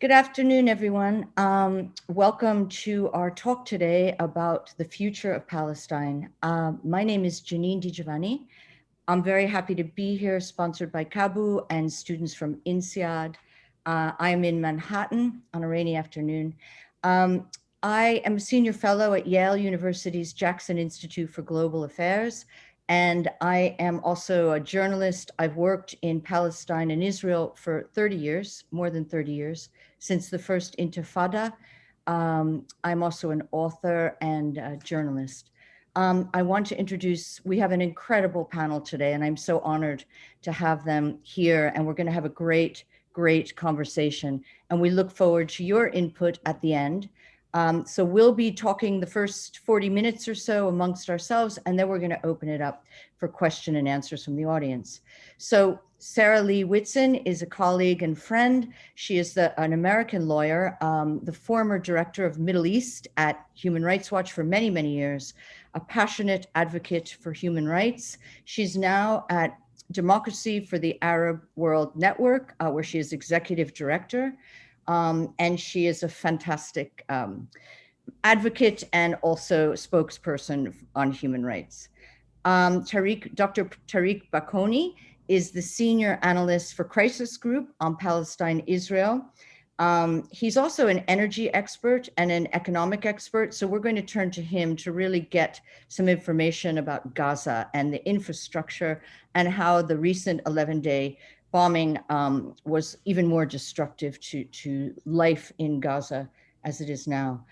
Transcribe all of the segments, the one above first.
Good afternoon, everyone. Welcome to our talk today about the future of Palestine. My name is Janine Di Giovanni. I'm very happy to be here, sponsored by Caabu and students from INSEAD. I'm in Manhattan on a rainy afternoon. Um, I am a senior fellow at Yale University's Jackson Institute for Global Affairs, and I am also a journalist. I've worked in Palestine and Israel for 30 years, more than 30 years, since the first Intifada. I'm also an author and a journalist. I want to introduce, we have an incredible panel today, and I'm so honored to have them here, and we're going to have a great conversation, and we look forward to your input at the end. So we'll be talking the first 40 minutes or so amongst ourselves, and then we're going to open it up for question and answers from the audience. So Sarah Leah Whitson is a colleague and friend. She is an American lawyer, the former director of Middle East at Human Rights Watch for many, many years, a passionate advocate for human rights. She's now at Democracy for the Arab World Network, where she is executive director. And she is a fantastic advocate and also spokesperson on human rights. Dr. Tareq Baconi is the Senior Analyst for Crisis Group on Palestine, Israel. He's also an energy expert and an economic expert, so we're going to turn to him to really get some information about Gaza and the infrastructure and how the recent 11-day bombing was even more destructive to life in Gaza as it is now.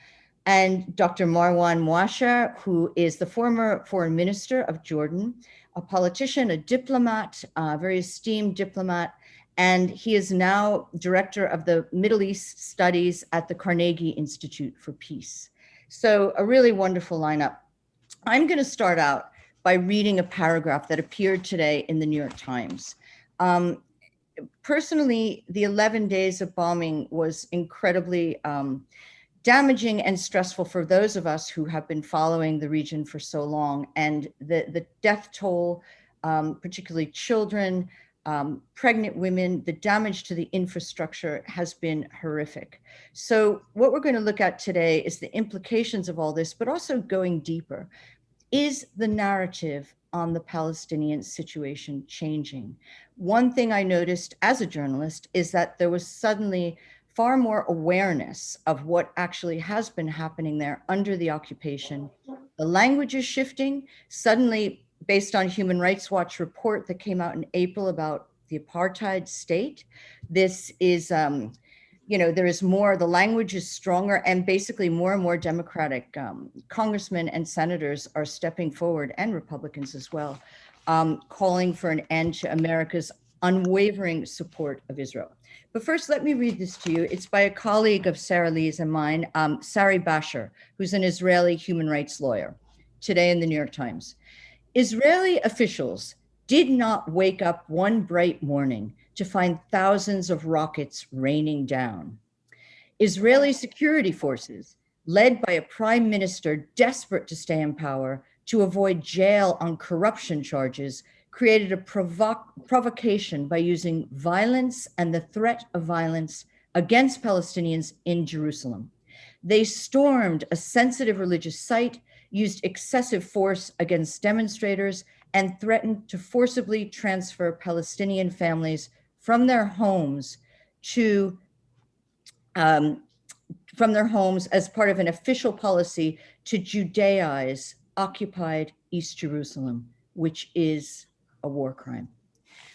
And Dr. Marwan Muasher, who is the former foreign minister of Jordan, a politician, a diplomat, a very esteemed diplomat, and he is now director of the Middle East Studies at the Carnegie Institute for Peace. So a really wonderful lineup. I'm going to start out by reading a paragraph that appeared today in the New York Times. Personally, the 11 days of bombing was incredibly damaging and stressful for those of us who have been following the region for so long. And the death toll, particularly children, pregnant women, the damage to the infrastructure has been horrific. So what we're going to look at today is the implications of all this, but also going deeper. Is the narrative on the Palestinian situation changing? One thing I noticed as a journalist is that there was suddenly far more awareness of what actually has been happening there under the occupation. The language is shifting. Suddenly, based on Human Rights Watch report that came out in April about the apartheid state, this is, there is more, the language is stronger, and basically more and more Democratic congressmen and senators are stepping forward, and Republicans as well, calling for an end to America's unwavering support of Israel. But first, let me read this to you. It's by a colleague of Sarah Leah's and mine, Sarah Basher, who's an Israeli human rights lawyer, today in the New York Times. Israeli officials did not wake up one bright morning to find thousands of rockets raining down. Israeli security forces, led by a prime minister desperate to stay in power to avoid jail on corruption charges, created a provocation by using violence and the threat of violence against Palestinians in Jerusalem. They stormed a sensitive religious site, used excessive force against demonstrators, and threatened to forcibly transfer Palestinian families from their homes as part of an official policy to Judaize occupied East Jerusalem, which is a war crime.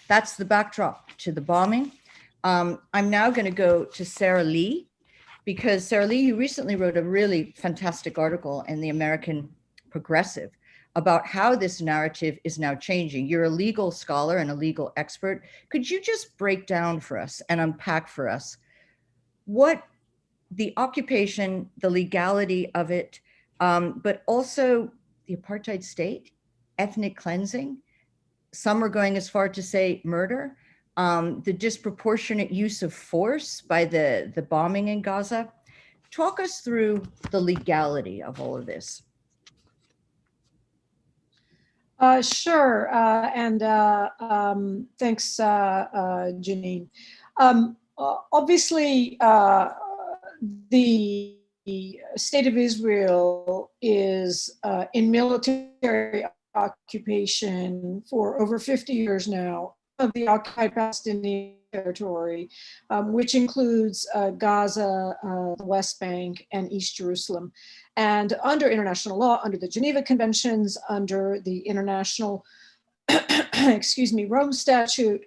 That's the backdrop to the bombing. I'm now going to go to Sarah Leah, because Sarah Leah, you recently wrote a really fantastic article in the American Progressive about how this narrative is now changing. You're a legal scholar and a legal expert. Could you just break down for us and unpack for us what the occupation, the legality of it, but also the apartheid state, ethnic cleansing, some are going as far to say murder, the disproportionate use of force by the bombing in Gaza. Talk us through the legality of all of this. Sure, and thanks, Janine. Obviously, the state of Israel is in military occupation for over 50 years now of the occupied Palestinian territory, which includes Gaza, the West Bank, and East Jerusalem. And under international law, under the Geneva Conventions, under the international, Rome Statute,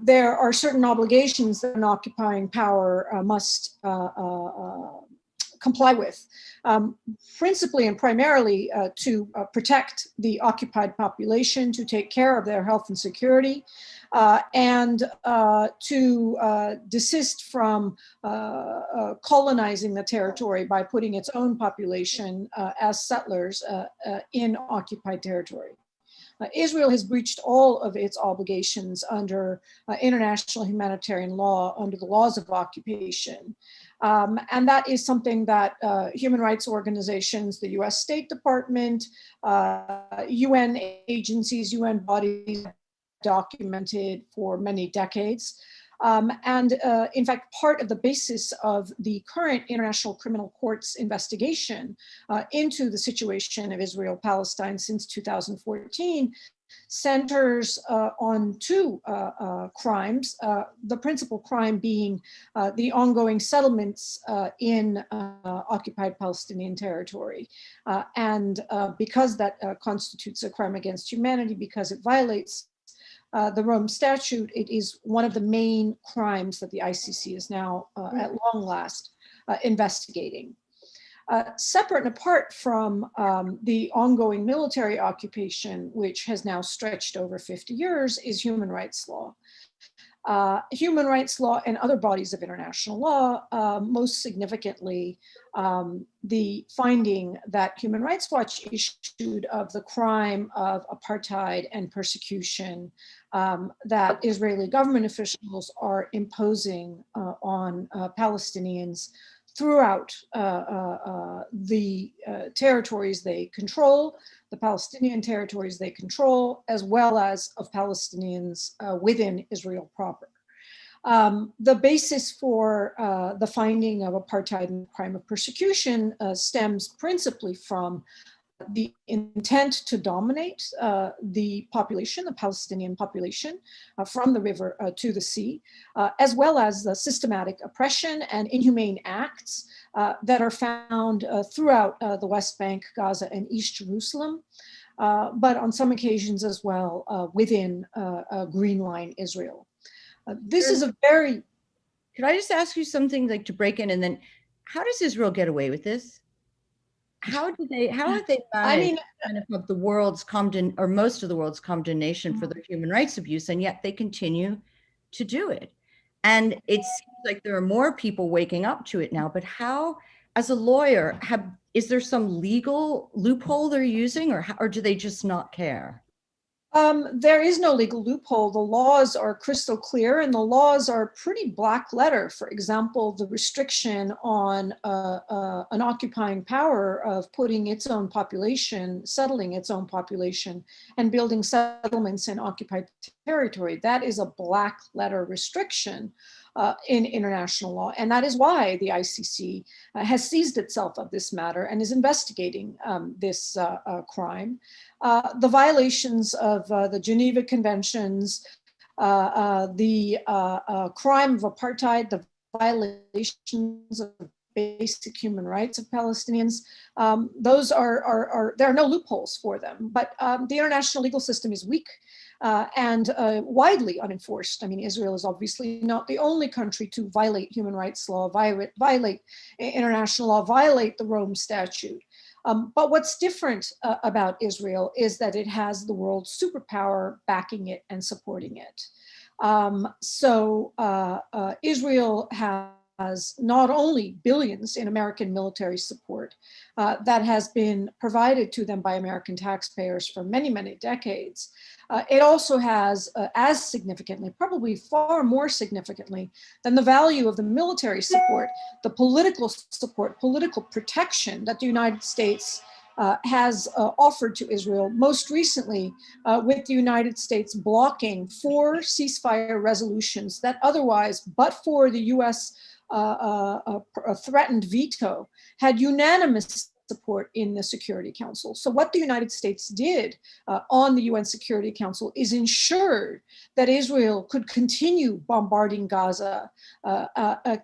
there are certain obligations that an occupying power must comply with, principally and primarily to protect the occupied population, to take care of their health and security, and to desist from colonizing the territory by putting its own population as settlers in occupied territory. Israel has breached all of its obligations under international humanitarian law, under the laws of occupation. And that is something that human rights organizations, the US State Department, UN agencies, UN bodies documented for many decades. In fact, part of the basis of the current International Criminal Court's investigation into the situation of Israel-Palestine since 2014 centers on two crimes, the principal crime being the ongoing settlements in occupied Palestinian territory. Because that constitutes a crime against humanity, because it violates the Rome Statute, it is one of the main crimes that the ICC is now at long last investigating. Separate and apart from the ongoing military occupation, which has now stretched over 50 years, is human rights law. Human rights law and other bodies of international law, most significantly, the finding that Human Rights Watch issued of the crime of apartheid and persecution that Israeli government officials are imposing on Palestinians throughout the territories they control, the Palestinian territories they control, as well as of Palestinians within Israel proper. The basis for the finding of apartheid and crime of persecution stems principally from the intent to dominate the population, the Palestinian population, from the river to the sea, as well as the systematic oppression and inhumane acts that are found throughout the West Bank, Gaza, and East Jerusalem, but on some occasions as well within Green Line Israel. This is a very... Could I just ask you something, like, to break in, and then how does Israel get away with this? How have they managed kind of the world's or most of the world's condemnation for their human rights abuse, and yet they continue to do it? And it seems like there are more people waking up to it now, but how, as a lawyer, is there some legal loophole they're using, or do they just not care? There is no legal loophole. The laws are crystal clear, and the laws are pretty black letter. For example, the restriction on an occupying power of putting its own population, settling its own population, and building settlements in occupied territory. That is a black letter restriction in international law. And that is why the ICC has seized itself of this matter and is investigating this crime. The violations of the Geneva Conventions, the crime of apartheid, the violations of basic human rights of Palestinians, those there are no loopholes for them. But the international legal system is weak and widely unenforced. I mean, Israel is obviously not the only country to violate human rights law, violate international law, violate the Rome Statute. But what's different about Israel is that it has the world's superpower backing it and supporting it. Israel has not only billions in American military support that has been provided to them by American taxpayers for many, many decades, it also has as significantly, probably far more significantly than the value of the military support, the political support, political protection that the United States has offered to Israel, most recently with the United States blocking 4 ceasefire resolutions that otherwise, but for the US threatened veto, had unanimous support in the Security Council. So what the United States did on the UN Security Council is ensure that Israel could continue bombarding Gaza,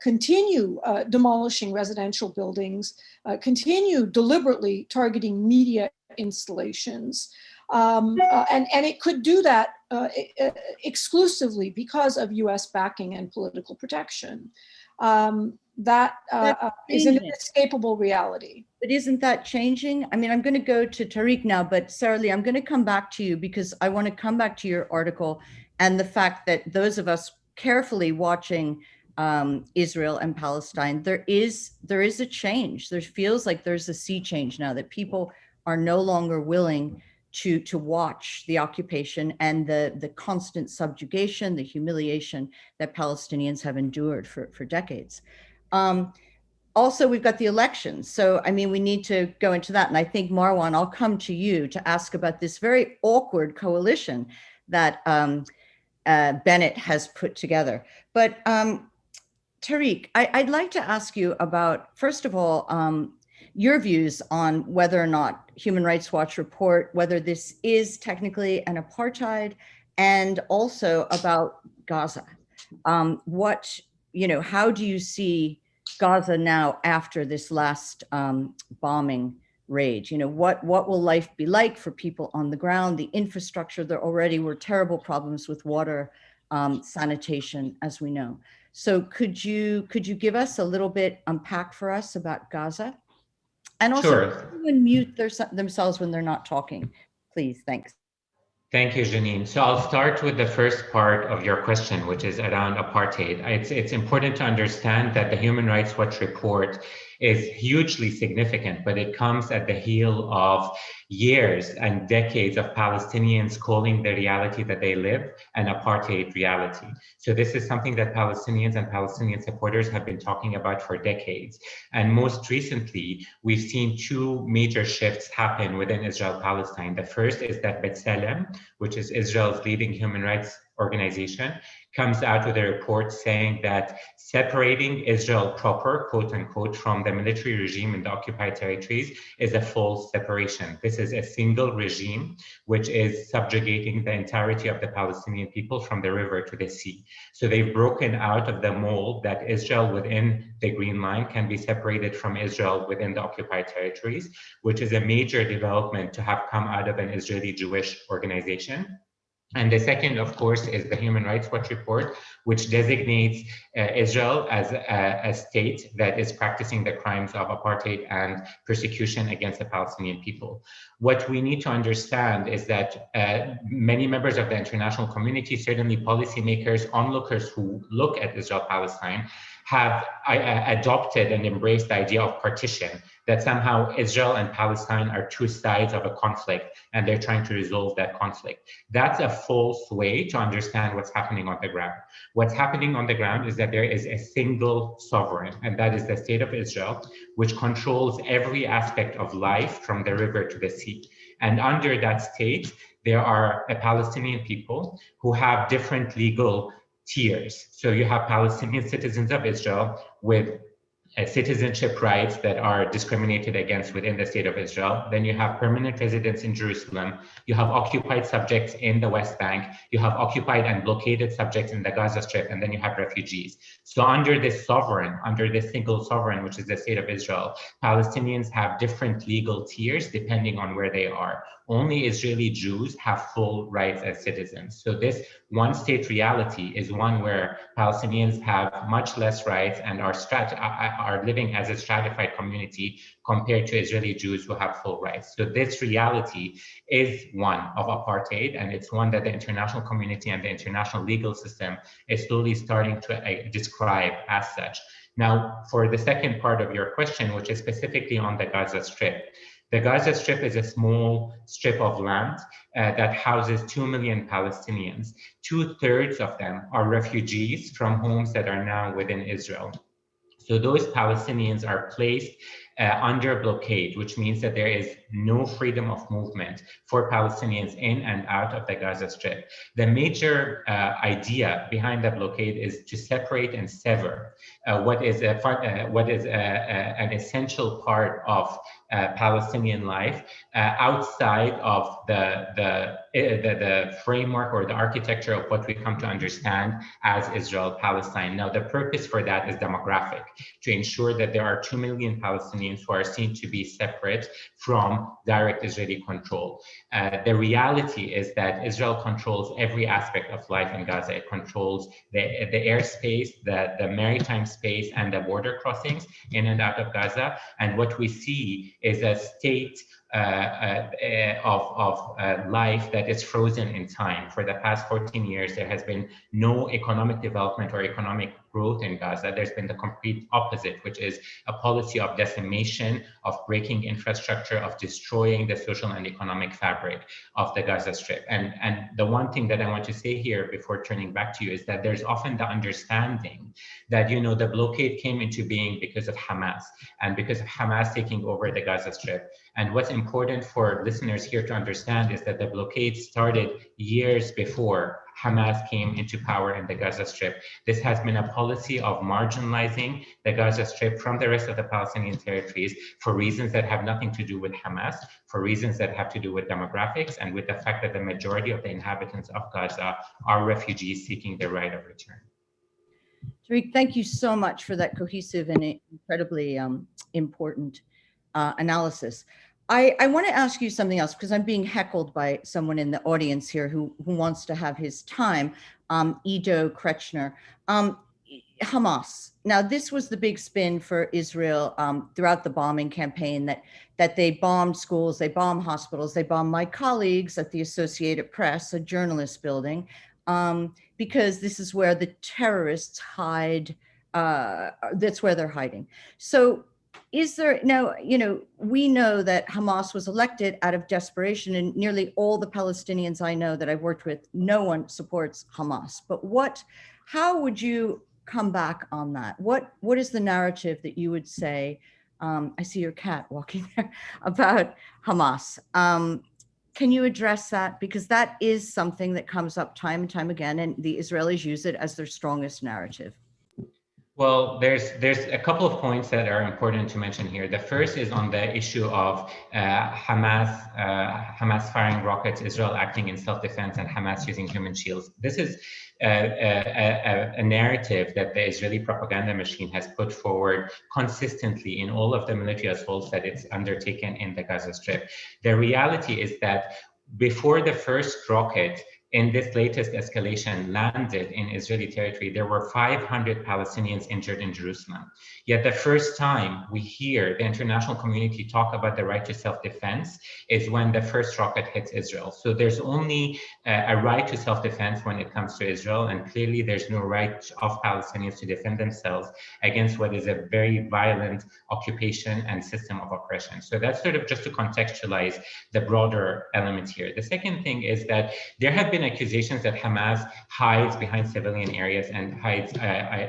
continue demolishing residential buildings, continue deliberately targeting media installations. And it could do that exclusively because of US backing and political protection. That is an inescapable reality. But isn't that changing? I mean, I'm going to go to Tareq now, but Sarah Leah, I'm going to come back to you because I want to come back to your article and the fact that those of us carefully watching Israel and Palestine, there is a change. There feels like there's a sea change now, that people are no longer willing to watch the occupation and the constant subjugation, the humiliation that Palestinians have endured for decades. Also, we've got the elections. So, I mean, we need to go into that. And I think, Marwan, I'll come to you to ask about this very awkward coalition that Bennett has put together. But Tareq, I'd like to ask you about, first of all, your views on whether or not Human Rights Watch report, whether this is technically an apartheid, and also about Gaza. How do you see Gaza now after this last bombing rage? What will life be like for people on the ground, the infrastructure? There already were terrible problems with water, sanitation, as we know. So could you give us a little bit, unpack for us about Gaza? And also, sure. Everyone mute themselves when they're not talking, please. Thanks. Thank you, Janine. So I'll start with the first part of your question, which is around apartheid. It's important to understand that the Human Rights Watch report is hugely significant, but it comes at the heel of years and decades of Palestinians calling the reality that they live an apartheid reality. So this is something that Palestinians and Palestinian supporters have been talking about for decades. And most recently, we've seen 2 major shifts happen within Israel-Palestine. The first is that B'Tselem, which is Israel's leading human rights organization, comes out with a report saying that separating Israel proper, quote unquote, from the military regime in the occupied territories is a false separation. This is a single regime which is subjugating the entirety of the Palestinian people from the river to the sea. So they've broken out of the mold that Israel within the Green Line can be separated from Israel within the occupied territories, which is a major development to have come out of an Israeli Jewish organization. And the second, of course, is the Human Rights Watch report, which designates Israel as a state that is practicing the crimes of apartheid and persecution against the Palestinian people. What we need to understand is that many members of the international community, certainly policymakers, onlookers who look at Israel-Palestine, have adopted and embraced the idea of partition, that somehow Israel and Palestine are 2 sides of a conflict and they're trying to resolve that conflict. That's a false way to understand what's happening on the ground. What's happening on the ground is that there is a single sovereign, and that is the state of Israel, which controls every aspect of life from the river to the sea. And under that state, there are a Palestinian people who have different legal tiers. So you have Palestinian citizens of Israel with citizenship rights that are discriminated against within the state of Israel. Then you have permanent residents in Jerusalem. You have occupied subjects in the West Bank. You have occupied and blockaded subjects in the Gaza Strip, and then you have refugees. So under this single sovereign, which is the state of Israel, Palestinians have different legal tiers depending on where they are. Only Israeli Jews have full rights as citizens. So this one state reality is one where Palestinians have much less rights and are living as a stratified community compared to Israeli Jews who have full rights. So this reality is one of apartheid, and it's one that the international community and the international legal system is slowly starting to describe as such. Now, for the second part of your question, which is specifically on the Gaza Strip, the Gaza Strip is a small strip of land that houses 2 million Palestinians. 2/3 of them are refugees from homes that are now within Israel. So those Palestinians are placed under blockade, which means that there is no freedom of movement for Palestinians in and out of the Gaza Strip. The major idea behind the blockade is to separate and sever what is an essential part of Palestinian life outside of the framework or the architecture of what we come to understand as Israel-Palestine. Now, the purpose for that is demographic, to ensure that there are 2 million Palestinians who are seen to be separate from direct Israeli control. The reality is that Israel controls every aspect of life in Gaza. It controls the airspace, the maritime space, and the border crossings in and out of Gaza. And what we see is a state of life that is frozen in time. For the past 14 years, there has been no economic development or economic growth in Gaza. There's been the complete opposite, which is a policy of decimation, of breaking infrastructure, of destroying the social and economic fabric of the Gaza Strip. And the one thing that I want to say here before turning back to you is that there's often the understanding that, you know, the blockade came into being because of Hamas and because of Hamas taking over the Gaza Strip. And what's important for listeners here to understand is that the blockade started years before Hamas came into power in the Gaza Strip. This has been a policy of marginalizing the Gaza Strip from the rest of the Palestinian territories for reasons that have nothing to do with Hamas, for reasons that have to do with demographics and with the fact that the majority of the inhabitants of Gaza are refugees seeking their right of return. Tareq, thank you so much for that cohesive and incredibly important analysis. I want to ask you something else because I'm being heckled by someone in the audience here who wants to have his time, Ido Kretschner. Hamas. Now, this was the big spin for Israel throughout the bombing campaign, that they bombed schools, they bombed hospitals, they bombed my colleagues at the Associated Press, a journalist building, because this is where the terrorists hide, that's where they're hiding. So is there, now, you know, we know that Hamas was elected out of desperation, and nearly all the Palestinians I know that I've worked with, no one supports Hamas. But how would you come back on that? What is the narrative that you would say, I see your cat walking there, about Hamas? Can you address that? Because that is something that comes up time and time again, and the Israelis use it as their strongest narrative. Well, there's a couple of points that are important to mention here. The first is on the issue of Hamas firing rockets, Israel acting in self-defense, and Hamas using human shields. This is a narrative that the Israeli propaganda machine has put forward consistently in all of the military assaults that it's undertaken in the Gaza Strip. The reality is that before the first rocket in this latest escalation landed in Israeli territory, there were 500 Palestinians injured in Jerusalem. Yet the first time we hear the international community talk about the right to self-defense is when the first rocket hits Israel. So there's only a right to self-defense when it comes to Israel, and clearly there's no right of Palestinians to defend themselves against what is a very violent occupation and system of oppression. So that's sort of just to contextualize the broader element here. The second thing is that there have been accusations that Hamas hides behind civilian areas and hides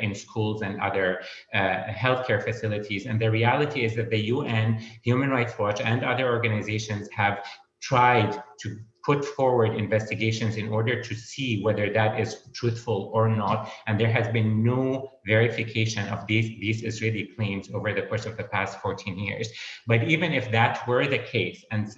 in schools and other healthcare facilities. And the reality is that the UN, Human Rights Watch, and other organizations have tried to put forward investigations in order to see whether that is truthful or not. And there has been no verification of these Israeli claims over the course of the past 14 years. But even if that were the case, and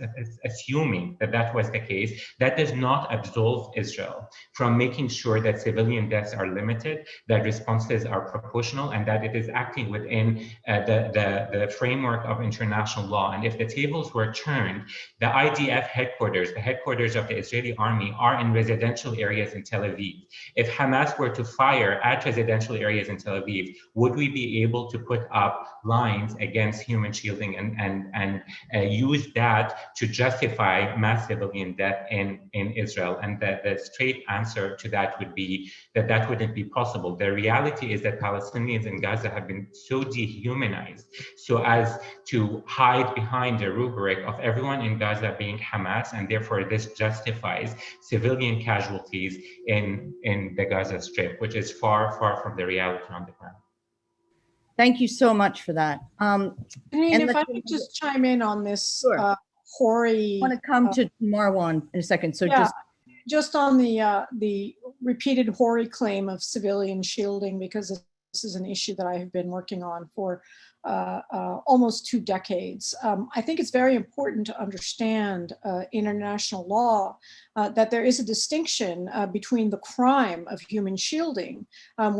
assuming that that was the case, that does not absolve Israel from making sure that civilian deaths are limited, that responses are proportional, and that it is acting within the framework of international law. And if the tables were turned, the IDF headquarters, the headquarters of the Israeli army, are in residential areas in Tel Aviv. If Hamas were to fire at residential areas in Tel Aviv, would we be able to put up lines against human shielding and use that to justify mass civilian death in Israel? And the straight answer to that would be that that wouldn't be possible. The reality is that Palestinians in Gaza have been so dehumanized so as to hide behind the rubric of everyone in Gaza being Hamas, and therefore this justifies civilian casualties in the Gaza Strip, which is far, far from the reality on the ground. Thank you so much for that. Janine, if I could just chime in on this Sure. hoary. I want to come to Marwan in a second. So yeah, just on the repeated hoary claim of civilian shielding, because this is an issue that I have been working on for almost 2 decades. I think it's very important to understand international law that there is a distinction between the crime of human shielding,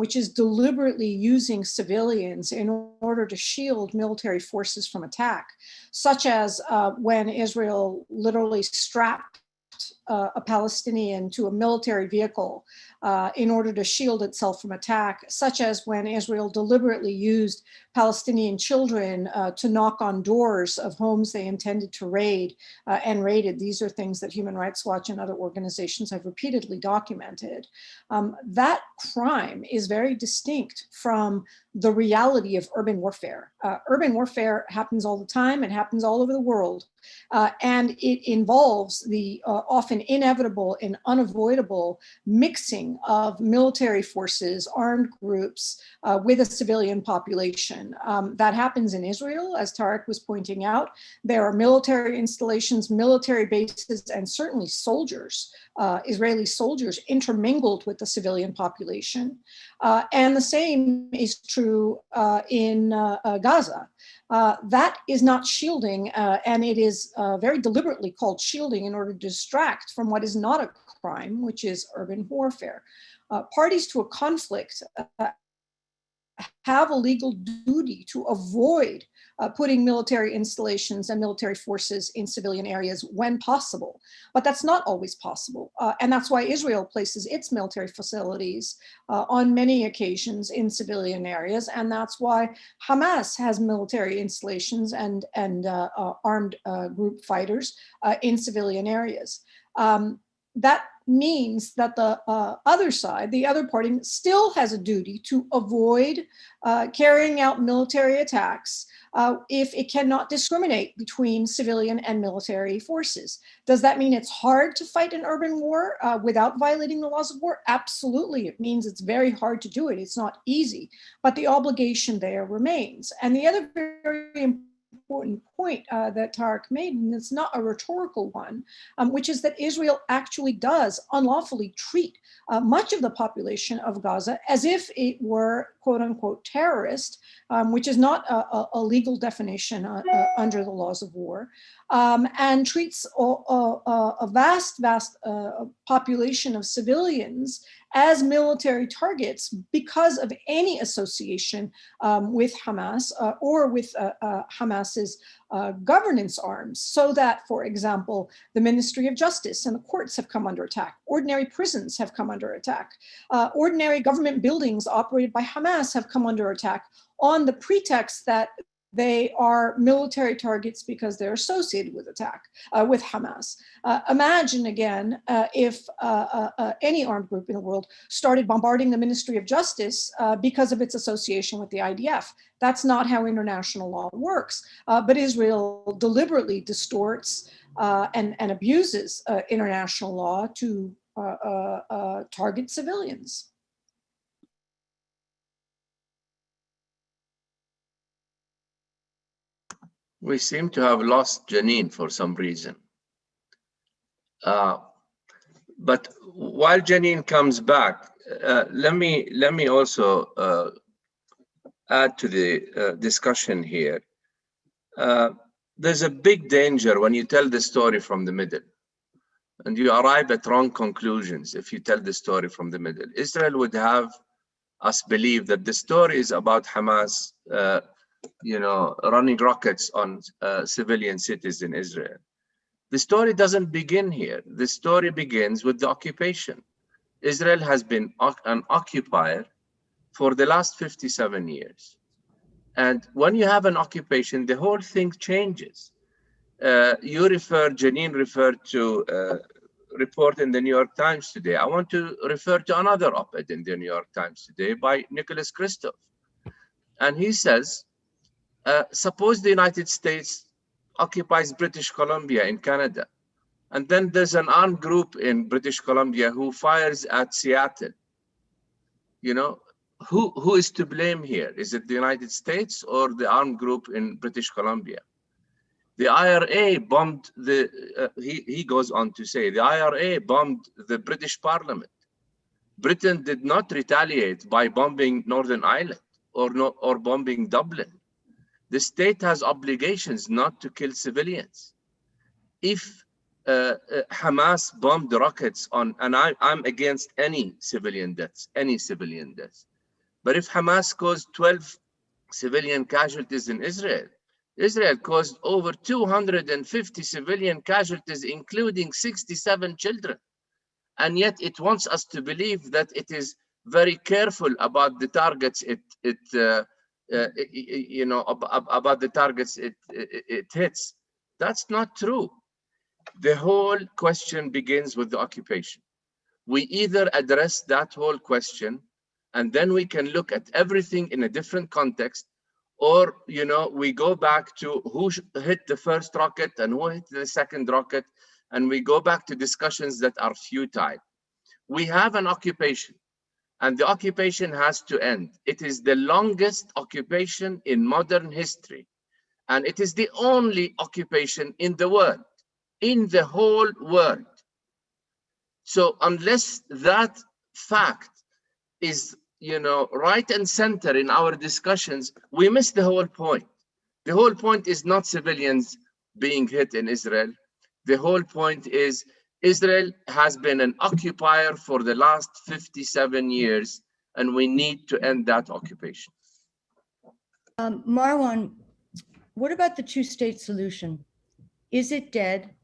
which is deliberately using civilians in order to shield military forces from attack, such as when Israel literally strapped a Palestinian to a military vehicle in order to shield itself from attack, such as when Israel deliberately used Palestinian children to knock on doors of homes they intended to raid and raided. These are things that Human Rights Watch and other organizations have repeatedly documented. That crime is very distinct from the reality of urban warfare. Urban warfare happens all the time. It happens all over the world. And it involves the often inevitable and unavoidable mixing of military forces, armed groups with a civilian population. That happens in Israel, as Tareq was pointing out. There are military installations, military bases, and certainly soldiers, Israeli soldiers intermingled with the civilian population. And the same is true in Gaza. That is not shielding, and it is very deliberately called shielding in order to distract from what is not a crime, which is urban warfare. Parties to a conflict have a legal duty to avoid putting military installations and military forces in civilian areas when possible. But that's not always possible. And that's why Israel places its military facilities on many occasions in civilian areas. And that's why Hamas has military installations and armed group fighters in civilian areas. That means that the other side, the other party, still has a duty to avoid carrying out military attacks if it cannot discriminate between civilian and military forces. Does that mean it's hard to fight an urban war without violating the laws of war? Absolutely. It means it's very hard to do it. It's not easy, but the obligation there remains. And the other very important point that Tareq made, and it's not a rhetorical one, which is that Israel actually does unlawfully treat much of the population of Gaza as if it were quote unquote terrorist, which is not a legal definition under the laws of war, and treats a vast population of civilians as military targets because of any association with Hamas or with Hamas's governance arms, so that, for example, the Ministry of Justice and the courts have come under attack. Ordinary prisons have come under attack. Ordinary government buildings operated by Hamas have come under attack on the pretext that they are military targets because they're associated with with Hamas. Imagine again if any armed group in the world started bombarding the Ministry of Justice because of its association with the IDF. That's not how international law works. But Israel deliberately distorts and abuses international law to target civilians. We seem to have lost Janine for some reason. But while Janine comes back, let me also add to the discussion here. There's a big danger when you tell the story from the middle, and you arrive at wrong conclusions if you tell the story from the middle. Israel would have us believe that the story is about Hamas running rockets on civilian cities in Israel. The story doesn't begin here. The story begins with the occupation. Israel has been an occupier for the last 57 years. And when you have an occupation, the whole thing changes. Janine referred to a report in the New York Times today. I want to refer to another op-ed in the New York Times today by Nicholas Kristof. And he says, suppose the United States occupies British Columbia in Canada, and then there's an armed group in British Columbia who fires at Seattle. who is to blame here? Is it the United States or the armed group in British Columbia? The IRA bombed he goes on to say, the IRA bombed the British Parliament. Britain did not retaliate by bombing Northern Ireland or bombing Dublin. The state has obligations not to kill civilians. If Hamas bombed rockets on, and I'm against any civilian deaths, but if Hamas caused 12 civilian casualties in Israel, Israel caused over 250 civilian casualties, including 67 children. And yet it wants us to believe that it is very careful about the targets about the targets it hits. That's not true. The whole question begins with the occupation. We either address that whole question, and then we can look at everything in a different context, or we go back to who hit the first rocket and who hit the second rocket, and we go back to discussions that are futile. We have an occupation, and the occupation has to end. It is the longest occupation in modern history, and it is the only occupation in the world, in the whole world. So unless that fact is right and center in our discussions, we miss the whole point. The whole point is not civilians being hit in Israel. The whole point is Israel has been an occupier for the last 57 years, and we need to end that occupation. Marwan, what about the two-state solution? Is it dead?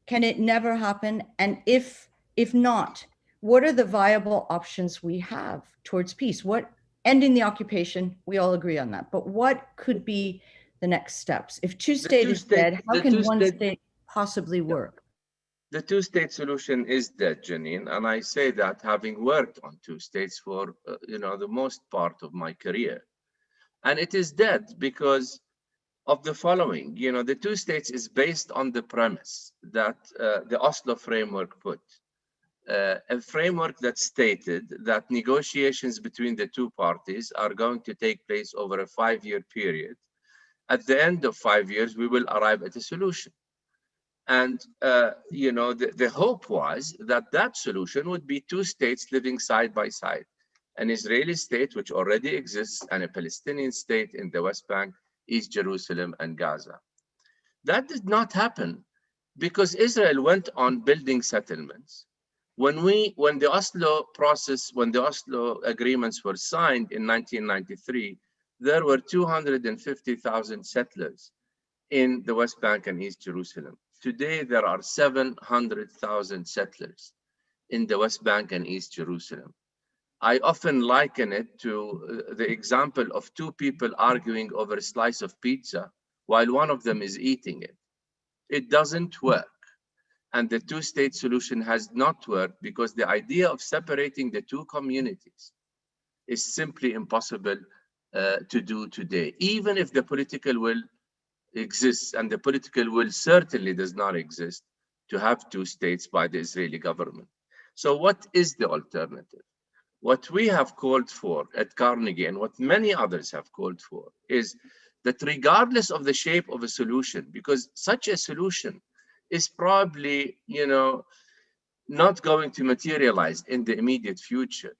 Can it never happen? And if not, what are the viable options we have towards peace? Ending the occupation, we all agree on that, but what could be the next steps? If two-state is dead, how can one state possibly work? The two-state solution is dead, Janine, and I say that having worked on two states for the most part of my career. And it is dead because of the following. The two states is based on the premise that the Oslo framework put. A framework that stated that negotiations between the two parties are going to take place over a 5-year period. At the end of 5 years, we will arrive at a solution. And the hope was that solution would be two states living side by side, an Israeli state which already exists and a Palestinian state in the West Bank, East Jerusalem, and Gaza. That did not happen because Israel went on building settlements. When the Oslo agreements were signed in 1993, there were 250,000 settlers in the West Bank and East Jerusalem. Today, there are 700,000 settlers in the West Bank and East Jerusalem. I often liken it to the example of two people arguing over a slice of pizza while one of them is eating it. It doesn't work. And the two-state solution has not worked because the idea of separating the two communities is simply impossible to do today, even if the political will exists, and the political will certainly does not exist to have two states by the Israeli government. So what is the alternative? What we have called for at Carnegie and what many others have called for is that regardless of the shape of a solution, because such a solution is probably, not going to materialize in the immediate future.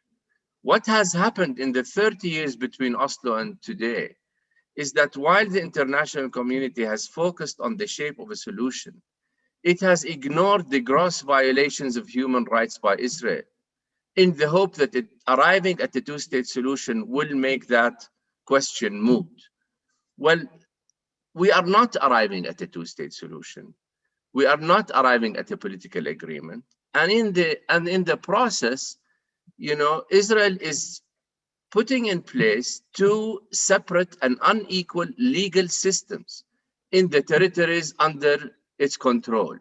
What has happened in the 30 years between Oslo and today is that while the international community has focused on the shape of a solution, it has ignored the gross violations of human rights by Israel in the hope that arriving at the two-state solution will make that question moot. Well, we are not arriving at a two-state solution. We are not arriving at a political agreement. And in the process, Israel is putting in place two separate and unequal legal systems in the territories under its control.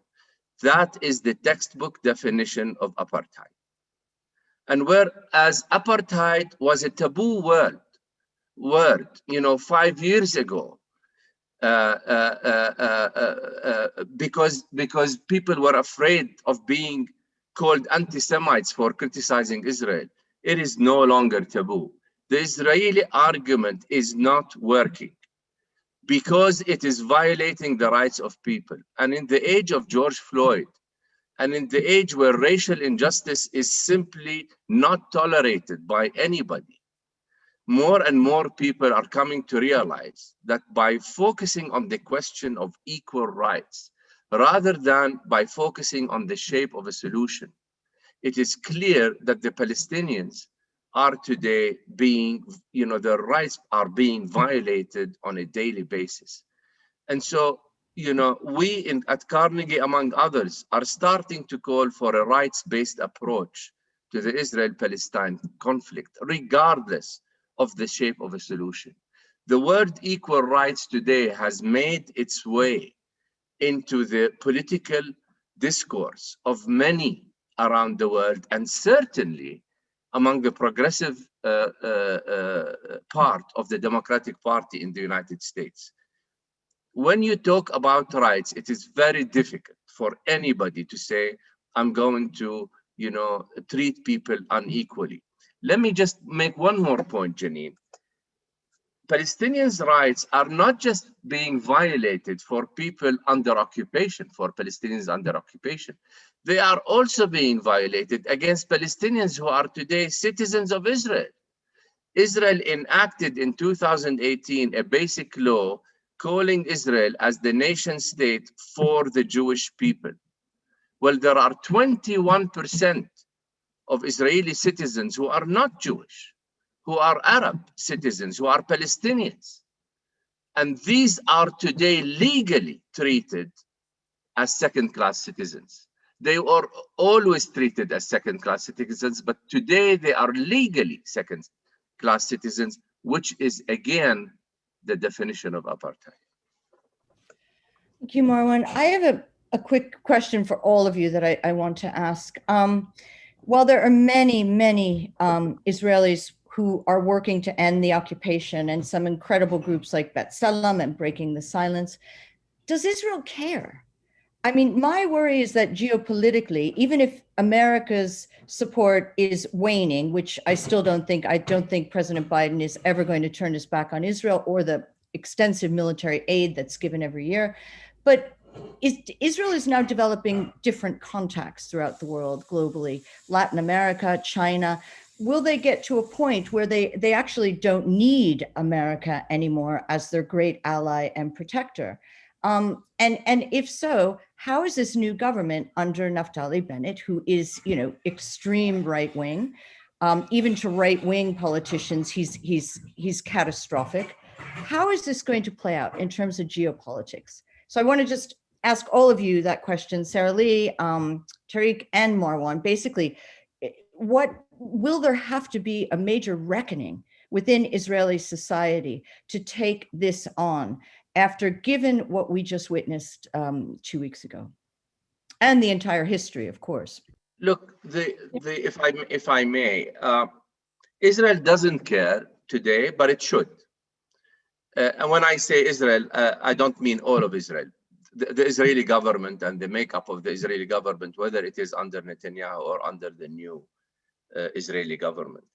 That is the textbook definition of apartheid. And whereas apartheid was a taboo word, 5 years ago, because people were afraid of being called anti-Semites for criticizing Israel, it is no longer taboo. The Israeli argument is not working because it is violating the rights of people. And in the age of George Floyd, and in the age where racial injustice is simply not tolerated by anybody, more and more people are coming to realize that by focusing on the question of equal rights, rather than by focusing on the shape of a solution, it is clear that the Palestinians are today being, their rights are being violated on a daily basis. And so, we at Carnegie, among others, are starting to call for a rights-based approach to the Israel-Palestine conflict, regardless of the shape of a solution. The word equal rights today has made its way into the political discourse of many around the world, and certainly among the progressive part of the Democratic Party in the United States. When you talk about rights, it is very difficult for anybody to say, I'm going to, treat people unequally. Let me just make one more point, Janine. Palestinians' rights are not just being violated for people under occupation, for Palestinians under occupation. They are also being violated against Palestinians who are today citizens of Israel. Israel enacted in 2018 a basic law calling Israel as the nation state for the Jewish people. Well, there are 21% of Israeli citizens who are not Jewish, who are Arab citizens, who are Palestinians. And these are today legally treated as second-class citizens. They were always treated as second-class citizens, but today they are legally second-class citizens, which is, again, the definition of apartheid. Thank you, Marwan. I have a quick question for all of you that I want to ask. While there are many, many Israelis who are working to end the occupation, and some incredible groups like B'Tselem and Breaking the Silence, does Israel care? I mean, my worry is that geopolitically, even if America's support is waning, which I don't think President Biden is ever going to turn his back on Israel or the extensive military aid that's given every year. But Israel is now developing different contacts throughout the world globally, Latin America, China. Will they get to a point where they actually don't need America anymore as their great ally and protector? And if so, how is this new government under Naftali Bennett, who is, extreme right wing, even to right wing politicians, he's catastrophic. How is this going to play out in terms of geopolitics? So I want to just ask all of you that question, Sarah Lee, Tareq, and Marwan. Basically, what will there have to be a major reckoning within Israeli society to take this on after given what we just witnessed 2 weeks ago, and the entire history, of course? Look, if I may, Israel doesn't care today, but it should. And when I say Israel, I don't mean all of Israel. The Israeli government and the makeup of the Israeli government, whether it is under Netanyahu or under the new Israeli government,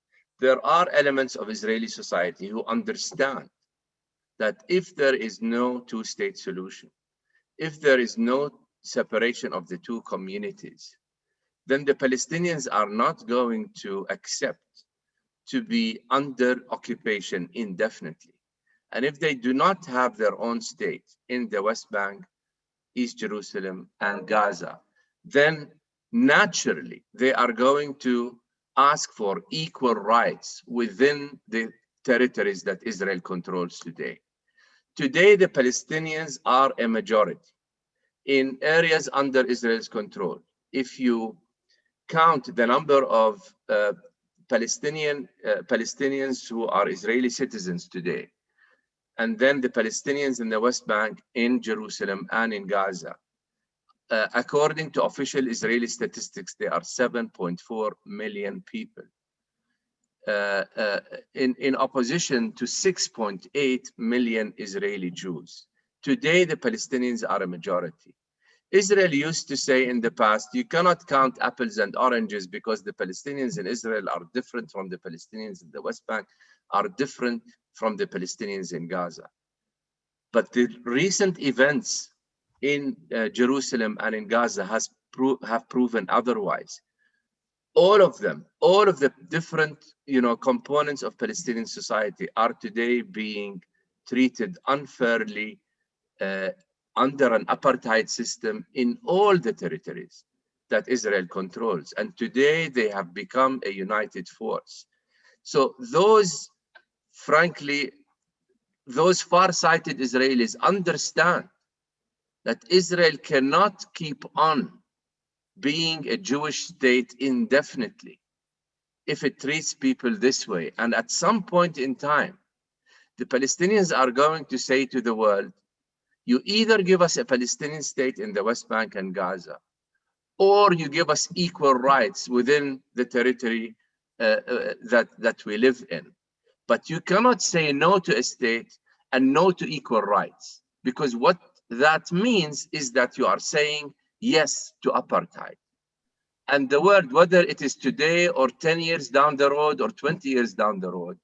there are elements of Israeli society who understand that if there is no two-state solution, if there is no separation of the two communities, then the Palestinians are not going to accept to be under occupation indefinitely. And if they do not have their own state in the West Bank, East Jerusalem, and Gaza, then naturally they are going to ask for equal rights within the territories that Israel controls today. Today, the Palestinians are a majority in areas under Israel's control. If you count the number of Palestinians who are Israeli citizens today, and then the Palestinians in the West Bank, in Jerusalem, and in Gaza, according to official Israeli statistics, there are 7.4 million people, in opposition to 6.8 million Israeli Jews. Today, the Palestinians are a majority. Israel used to say in the past, you cannot count apples and oranges because the Palestinians in Israel are different from the Palestinians in the West Bank. are different from the Palestinians in Gaza. But the recent events in Jerusalem and in Gaza have proven otherwise. All of them, all of the different components of Palestinian society are today being treated unfairly under an apartheid system in all the territories that Israel controls. And today they have become a united force. So those, frankly, those far-sighted Israelis understand that Israel cannot keep on being a Jewish state indefinitely if it treats people this way. And at some point in time, the Palestinians are going to say to the world, you either give us a Palestinian state in the West Bank and Gaza, or you give us equal rights within the territory that we live in. But you cannot say no to a state and no to equal rights, because what that means is that you are saying yes to apartheid. And the world, whether it is today or 10 years down the road or 20 years down the road,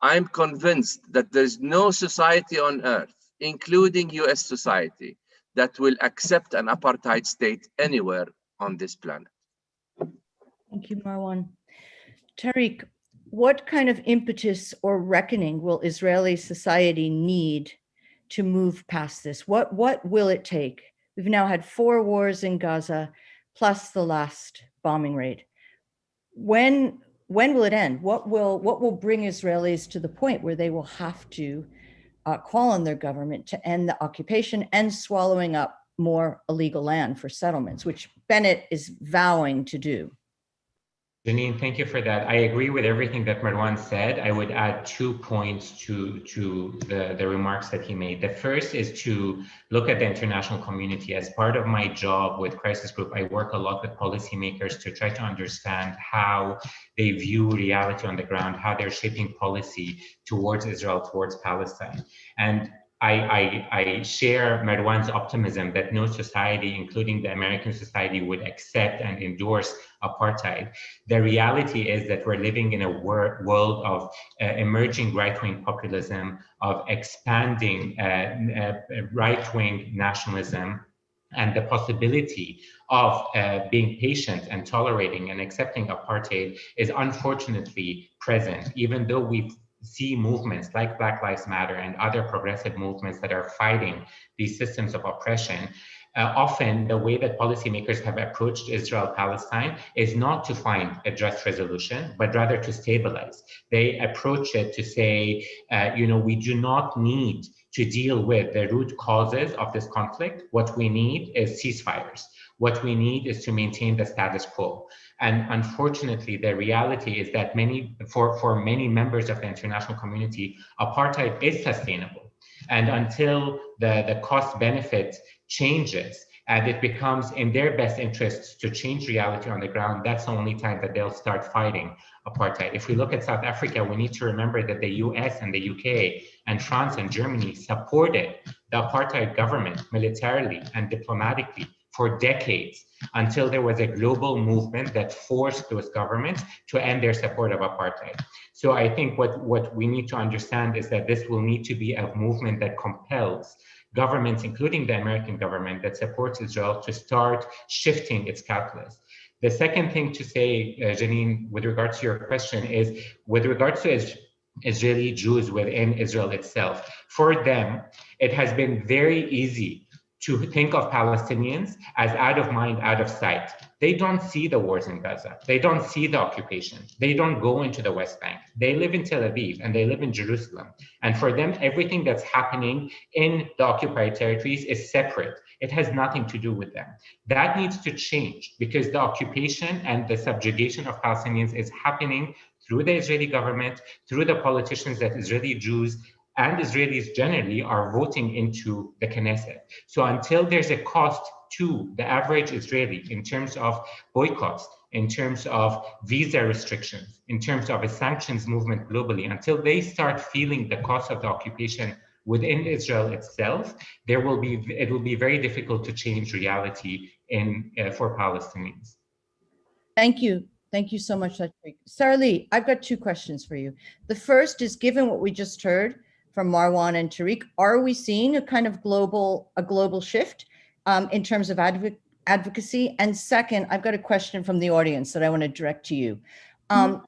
I'm convinced that there's no society on earth, including US society, that will accept an apartheid state anywhere on this planet. Thank you, Marwan. Tareq, what kind of impetus or reckoning will Israeli society need to move past this? What will it take? We've now had 4 wars in Gaza, plus the last bombing raid. When will it end? What will bring Israelis to the point where they will have to call on their government to end the occupation and swallowing up more illegal land for settlements, which Bennett is vowing to do? Janine, thank you for that. I agree with everything that Marwan said. I would add 2 points to the remarks that he made. The first is to look at the international community. As part of my job with Crisis Group, I work a lot with policymakers to try to understand how they view reality on the ground, how they're shaping policy towards Israel, towards Palestine. And I share Marwan's optimism that no society, including the American society, would accept and endorse apartheid. The reality is that we're living in a world of emerging right-wing populism, of expanding right-wing nationalism, and the possibility of being patient and tolerating and accepting apartheid is unfortunately present, even though we see movements like Black Lives Matter and other progressive movements that are fighting these systems of oppression. Often the way that policymakers have approached Israel-Palestine is not to find a just resolution, but rather to stabilize. They approach it to say, we do not need to deal with the root causes of this conflict. What we need is ceasefires. What we need is to maintain the status quo. And unfortunately, the reality is that for many members of the international community, apartheid is sustainable. And until the cost benefit changes and it becomes in their best interests to change reality on the ground, that's the only time that they'll start fighting apartheid. If we look at South Africa, we need to remember that the US and the UK and France and Germany supported the apartheid government militarily and diplomatically for decades, until there was a global movement that forced those governments to end their support of apartheid. So I think what we need to understand is that this will need to be a movement that compels governments, including the American government that supports Israel, to start shifting its calculus. The second thing to say, Janine, with regards to your question is, with regards to Israeli Jews within Israel itself, for them, it has been very easy to think of Palestinians as out of mind, out of sight. They don't see the wars in Gaza. They don't see the occupation. They don't go into the West Bank. They live in Tel Aviv and they live in Jerusalem. And for them, everything that's happening in the occupied territories is separate. It has nothing to do with them. That needs to change, because the occupation and the subjugation of Palestinians is happening through the Israeli government, through the politicians that Israeli Jews and Israelis generally are voting into the Knesset. So until there's a cost to the average Israeli in terms of boycotts, in terms of visa restrictions, in terms of a sanctions movement globally, until they start feeling the cost of the occupation within Israel itself, it will be very difficult to change reality for Palestinians. Thank you. Thank you so much, Tareq. Sarah Lee, I've got two questions for you. The first is, given what we just heard from Marwan and Tareq, are we seeing a kind of global shift in terms of advocacy? And second, I've got a question from the audience that I want to direct to you.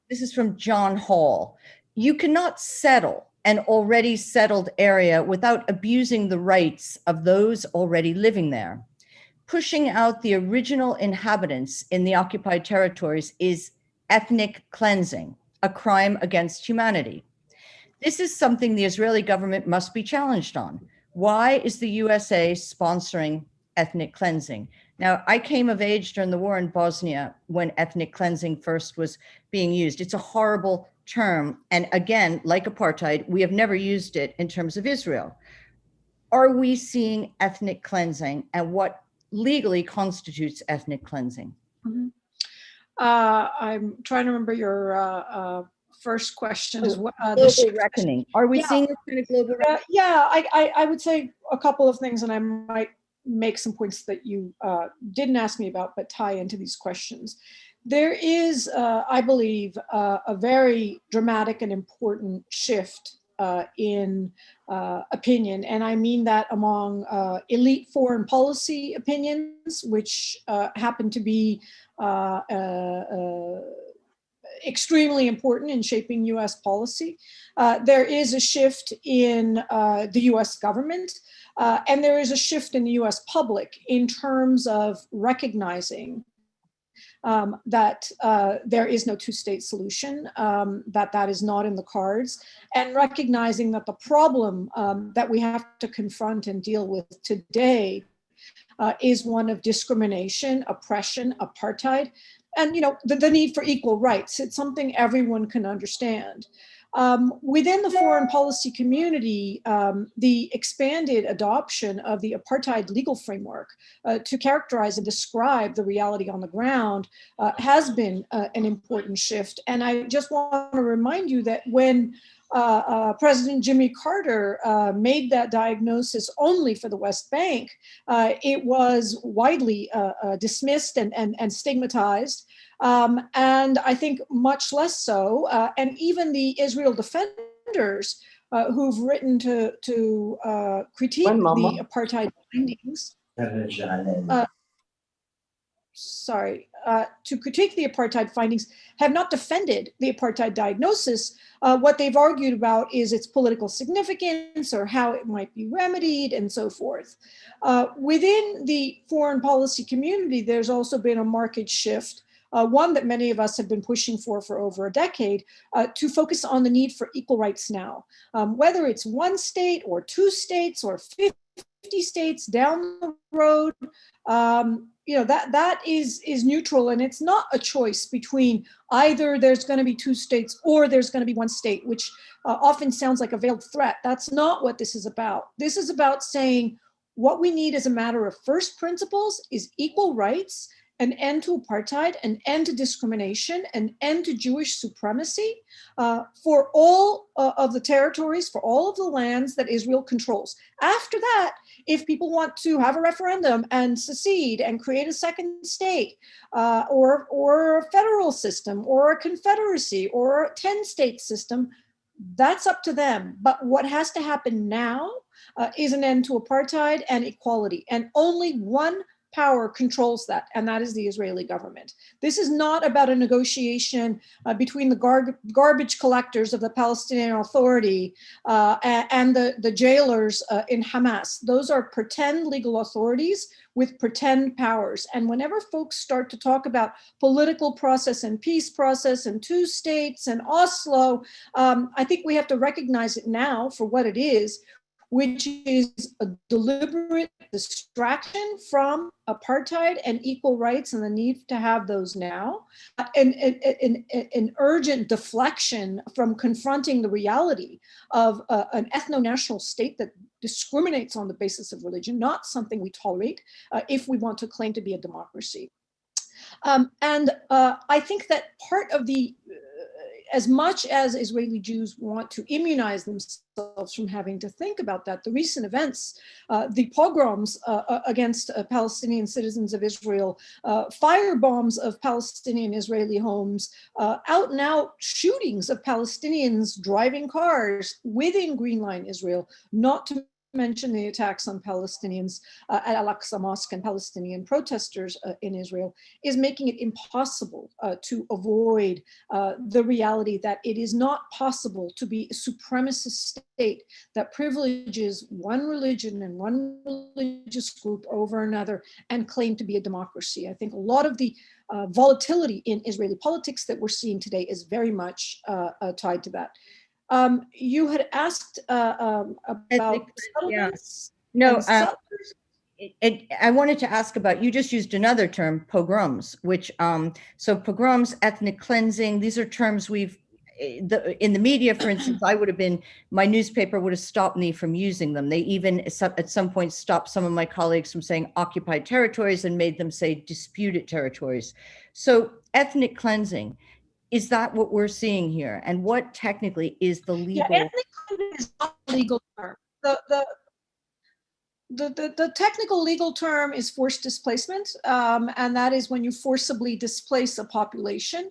This is from John Hall. You cannot settle an already settled area without abusing the rights of those already living there. Pushing out the original inhabitants in the occupied territories is ethnic cleansing, a crime against humanity. This is something the Israeli government must be challenged on. Why is the USA sponsoring ethnic cleansing? Now, I came of age during the war in Bosnia when ethnic cleansing first was being used. It's a horrible term. And again, like apartheid, we have never used it in terms of Israel. Are we seeing ethnic cleansing, and what legally constitutes ethnic cleansing? I'm trying to remember your first question. Global reckoning. Are we seeing this kind of global reckoning? Yeah, I would say a couple of things, and I might make some points that you didn't ask me about, but tie into these questions. There is, I believe, a very dramatic and important shift in opinion, and I mean that among elite foreign policy opinions, which happen to be extremely important in shaping US policy. There is a shift in the US government, and there is a shift in the US public in terms of recognizing that there is no two-state solution, that is not in the cards, and recognizing that the problem that we have to confront and deal with today is one of discrimination, oppression, apartheid, and the need for equal rights. It's something everyone can understand. Within the foreign policy community, the expanded adoption of the apartheid legal framework to characterize and describe the reality on the ground has been an important shift. And I just want to remind you that when President Jimmy Carter made that diagnosis only for the West Bank, it was widely dismissed and stigmatized. And I think much less so. And even the Israel defenders who've written to critique the apartheid findings, to critique the apartheid findings, have not defended the apartheid diagnosis. What they've argued about is its political significance or how it might be remedied and so forth. Within the foreign policy community, there's also been a marked shift, one that many of us have been pushing for over a decade, to focus on the need for equal rights now. Whether it's one state or two states or 50 states down the road, that is neutral, and it's not a choice between either there's going to be two states or there's going to be one state, which often sounds like a veiled threat. That's not what this is about. This is about saying what we need as a matter of first principles is equal rights, an end to apartheid, an end to discrimination, an end to Jewish supremacy for all of the territories, for all of the lands that Israel controls. After that, if people want to have a referendum and secede and create a second state, or a federal system, or a confederacy, or a 10-state system, that's up to them. But what has to happen now is an end to apartheid and equality. And only one power controls that, and that is the Israeli government. This is not about a negotiation between the garbage collectors of the Palestinian Authority and the jailers in Hamas. Those are pretend legal authorities with pretend powers. And whenever folks start to talk about political process and peace process and two states and Oslo, I think we have to recognize it now for what it is, which is a deliberate distraction from apartheid and equal rights and the need to have those now, and an urgent deflection from confronting the reality of an ethno-national state that discriminates on the basis of religion, not something we tolerate if we want to claim to be a democracy. And I think that part of the as much as Israeli Jews want to immunize themselves from having to think about that, the recent events, the pogroms against Palestinian citizens of Israel, firebombs of Palestinian Israeli homes, out and out shootings of Palestinians driving cars within Green Line Israel, not to mention the attacks on Palestinians at Al-Aqsa Mosque and Palestinian protesters in Israel, is making it impossible to avoid the reality that it is not possible to be a supremacist state that privileges one religion and one religious group over another and claim to be a democracy. I think a lot of the volatility in Israeli politics that we're seeing today is very much tied to that. You had asked about settlements. No, I wanted to ask about, you just used another term, pogroms, which, so pogroms, ethnic cleansing, these are terms we've, in the media, for instance, my newspaper would have stopped me from using them. They even at some point stopped some of my colleagues from saying occupied territories and made them say disputed territories. So ethnic cleansing, is that what we're seeing here? And what technically is the legal? Yeah, ethnic cleansing is not a legal term. The technical legal term is forced displacement, and that is when you forcibly displace a population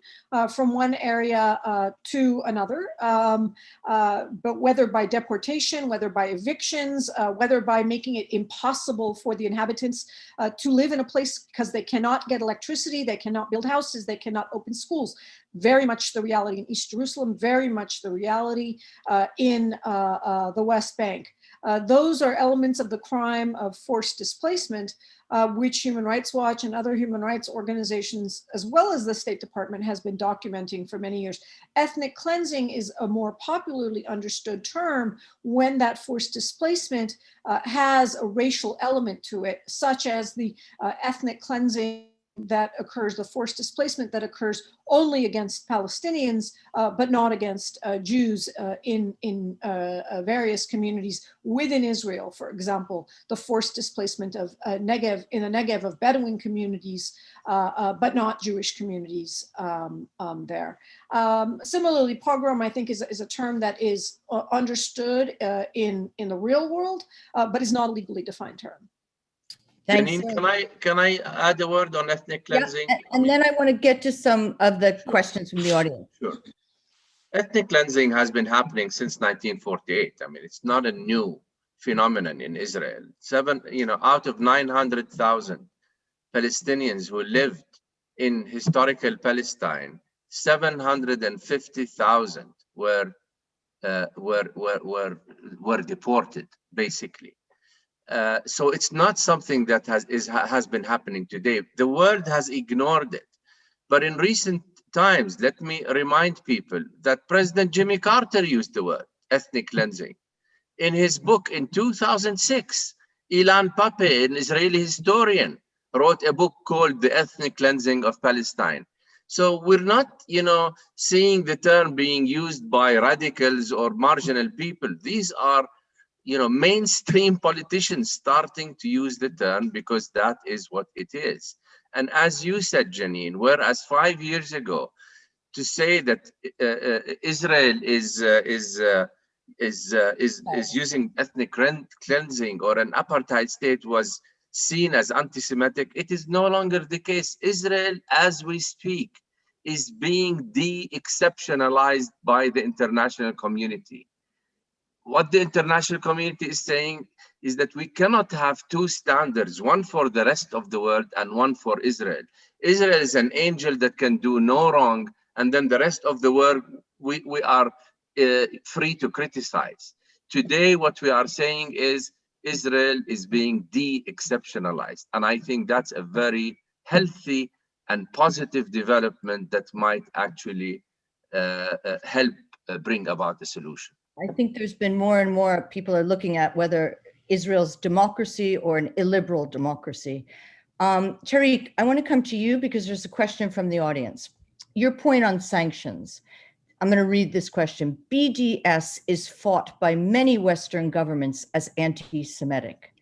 from one area to another, but whether by deportation, whether by evictions, whether by making it impossible for the inhabitants to live in a place because they cannot get electricity, they cannot build houses, they cannot open schools. Very much the reality in East Jerusalem, very much the reality in the West Bank. Those are elements of the crime of forced displacement, which Human Rights Watch and other human rights organizations, as well as the State Department, has been documenting for many years. Ethnic cleansing is a more popularly understood term when that forced displacement has a racial element to it, such as the ethnic cleansing that occurs, the forced displacement that occurs only against Palestinians, but not against Jews in various communities within Israel. For example, the forced displacement of Negev, in the Negev of Bedouin communities, but not Jewish communities there. Similarly, pogrom, I think, is a term that is understood in the real world, but is not a legally defined term. Janine, can I add a word on ethnic cleansing? Yeah, and then I want to get to some of the questions from the audience. Sure. Ethnic cleansing has been happening since 1948. I mean, it's not a new phenomenon in Israel. Out of 900,000 Palestinians who lived in historical Palestine, 750,000 were deported, basically. So it's not something that has been happening today. The world has ignored it. But in recent times, let me remind people that President Jimmy Carter used the word ethnic cleansing. In his book in 2006, Ilan Pappé, an Israeli historian, wrote a book called The Ethnic Cleansing of Palestine. So we're not, seeing the term being used by radicals or marginal people. These are mainstream politicians starting to use the term because that is what it is. And as you said, Janine, whereas 5 years ago, to say that Israel is using ethnic cleansing or an apartheid state was seen as anti-Semitic, it is no longer the case. Israel, as we speak, is being de-exceptionalized by the international community. What the international community is saying is that we cannot have two standards, one for the rest of the world and one for Israel. Israel is an angel that can do no wrong, and then the rest of the world, we are free to criticize. Today, what we are saying is Israel is being de-exceptionalized. And I think that's a very healthy and positive development that might actually help bring about a solution. I think there's been more and more people are looking at whether Israel's democracy or an illiberal democracy. Tareq, I want to come to you because there's a question from the audience. Your point on sanctions. I'm going to read this question. BDS is fought by many Western governments as anti-Semitic.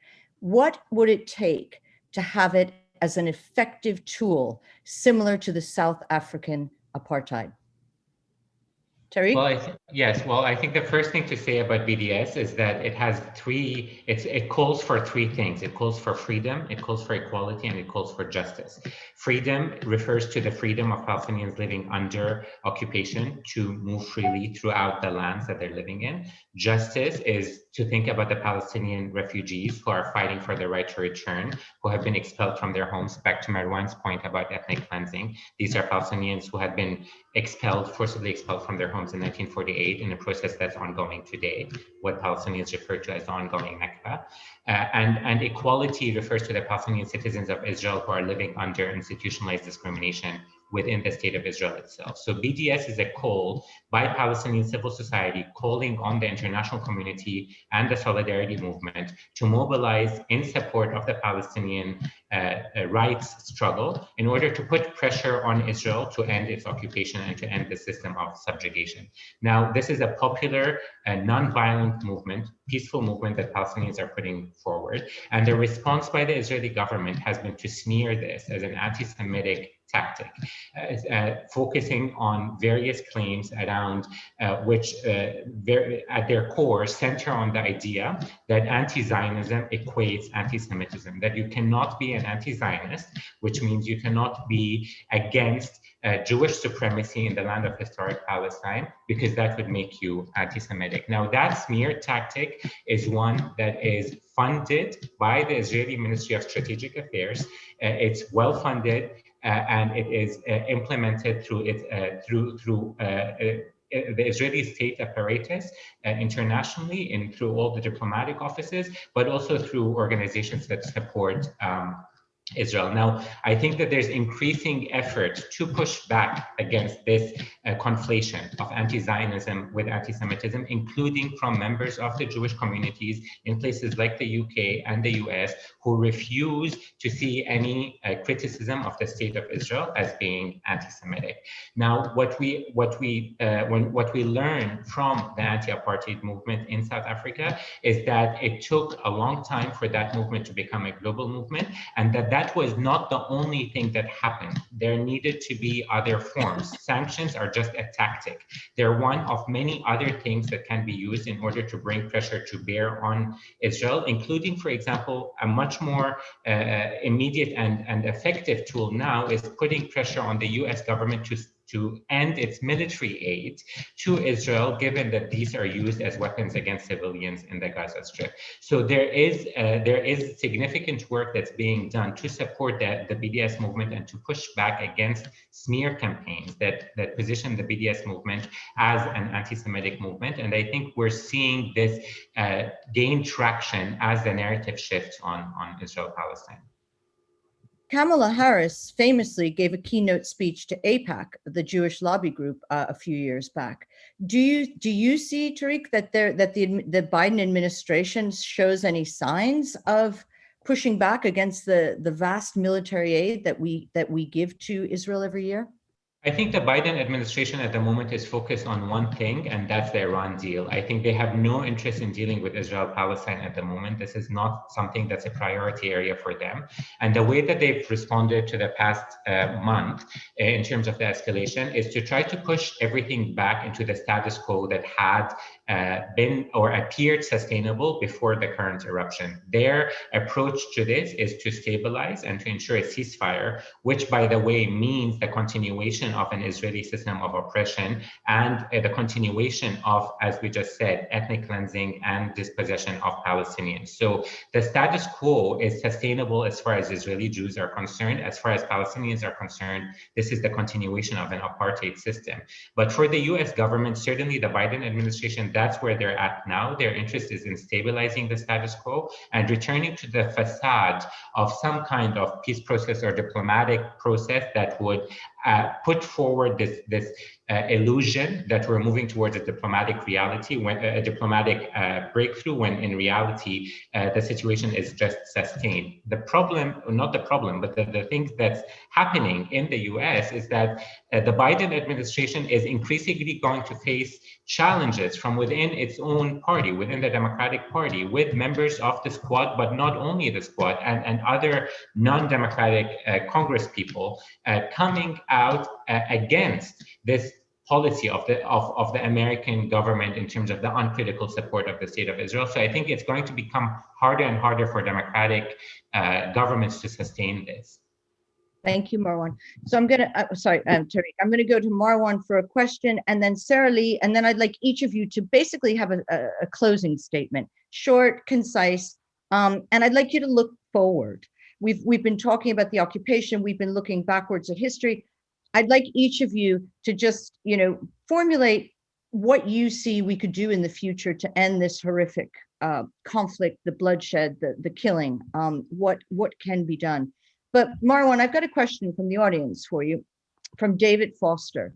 What would it take to have it as an effective tool similar to the South African apartheid? Tareq? Well, yes. Well, I think the first thing to say about BDS is that it has it calls for three things. It calls for freedom, it calls for equality, and it calls for justice. Freedom refers to the freedom of Palestinians living under occupation to move freely throughout the lands that they're living in. Justice is to think about the Palestinian refugees who are fighting for the right to return, who have been expelled from their homes. Back to Marwan's point about ethnic cleansing. These are Palestinians who had been forcibly expelled from their homes in 1948 in a process that's ongoing today, what Palestinians refer to as the ongoing Nakba. And equality refers to the Palestinian citizens of Israel who are living under institutionalized discrimination within the state of Israel itself. So BDS is a call by Palestinian civil society calling on the international community and the solidarity movement to mobilize in support of the Palestinian rights struggle in order to put pressure on Israel to end its occupation and to end the system of subjugation. Now, this is a popular non-violent movement, peaceful movement that Palestinians are putting forward. And the response by the Israeli government has been to smear this as an anti-Semitic tactic, focusing on various claims around which at their core center on the idea that anti-Zionism equates anti-Semitism, that you cannot be an anti-Zionist, which means you cannot be against Jewish supremacy in the land of historic Palestine, because that would make you anti-Semitic. Now, that smear tactic is one that is funded by the Israeli Ministry of Strategic Affairs. It's well funded, and it is implemented through the Israeli state apparatus internationally and through all the diplomatic offices, but also through organizations that support Israel. Now, I think that there's increasing effort to push back against this conflation of anti-Zionism with anti-Semitism, including from members of the Jewish communities in places like the UK and the US, who refuse to see any criticism of the state of Israel as being anti-Semitic. Now, what we learn from the anti-apartheid movement in South Africa is that it took a long time for that movement to become a global movement, and that was not the only thing that happened. There needed to be other forms. Sanctions are just a tactic. They're one of many other things that can be used in order to bring pressure to bear on Israel, including, for example, a much more immediate and effective tool now is putting pressure on the US government to end its military aid to Israel, given that these are used as weapons against civilians in the Gaza Strip. So there is significant work that's being done to support the BDS movement and to push back against smear campaigns that position the BDS movement as an anti-Semitic movement. And I think we're seeing this gain traction as the narrative shifts on Israel-Palestine. Kamala Harris famously gave a keynote speech to AIPAC, the Jewish lobby group, a few years back. Do you see, Tareq, that the Biden administration shows any signs of pushing back against the vast military aid that we give to Israel every year? I think the Biden administration at the moment is focused on one thing, and that's the Iran deal. I think they have no interest in dealing with Israel-Palestine at the moment. This is not something that's a priority area for them. And the way that they've responded to the past month in terms of the escalation is to try to push everything back into the status quo that had been or appeared sustainable before the current eruption. Their approach to this is to stabilize and to ensure a ceasefire, which, by the way, means the continuation of an Israeli system of oppression and the continuation of, as we just said, ethnic cleansing and dispossession of Palestinians. So the status quo is sustainable as far as Israeli Jews are concerned. As far as Palestinians are concerned, this is the continuation of an apartheid system. But for the US government, certainly the Biden administration, that's where they're at now. Their interest is in stabilizing the status quo and returning to the facade of some kind of peace process or diplomatic process that would put forward this illusion that we're moving towards a diplomatic reality, when a diplomatic breakthrough, when in reality the situation is just sustained. The problem, not the problem, but the thing that's happening in the US is that the Biden administration is increasingly going to face challenges from within its own party, within the Democratic Party, with members of the squad, but not only the squad, and other non-democratic Congress people coming out against this policy of the American government in terms of the uncritical support of the state of Israel. So I think it's going to become harder and harder for democratic governments to sustain this. Thank you, Marwan. So I'm going to, Tareq, I'm going to go to Marwan for a question, and then Sarah Lee, and then I'd like each of you to basically have a closing statement, short, concise, and I'd like you to look forward. We've been talking about the occupation. We've been looking backwards at history. I'd like each of you to just, formulate what you see we could do in the future to end this horrific conflict, the bloodshed, the killing, what can be done. But Marwan, I've got a question from the audience for you, from David Foster.